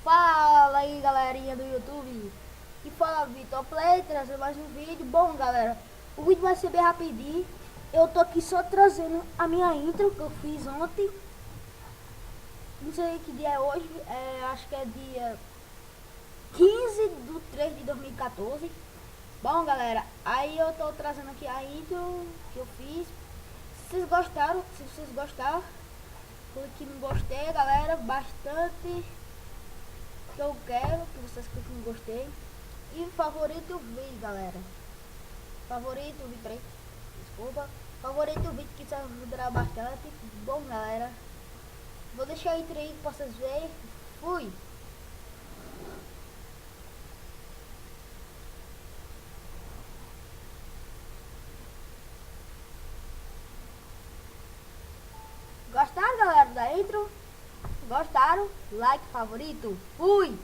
Fala aí, galerinha do YouTube. E fala, Vitor Play, trazendo mais um vídeo. Bom, galera, o vídeo vai ser bem rapidinho. Eu tô aqui só trazendo a minha intro que eu fiz ontem. Não sei que dia é hoje, acho que é dia 15/3/2014. Bom, galera, aí eu tô trazendo aqui a intro que eu fiz. Se vocês gostaram, clique no gostei, galera, bastante que eu quero que vocês cliquem no gostei. E favorito o vídeo, galera. Favorito o vídeo, peraí, desculpa. Favorito o vídeo que ajudará bastante. Bom, galera, vou deixar a intro aí pra vocês verem. Fui! Gostaram, galera, da intro? Gostaram? Like, favorito? Fui!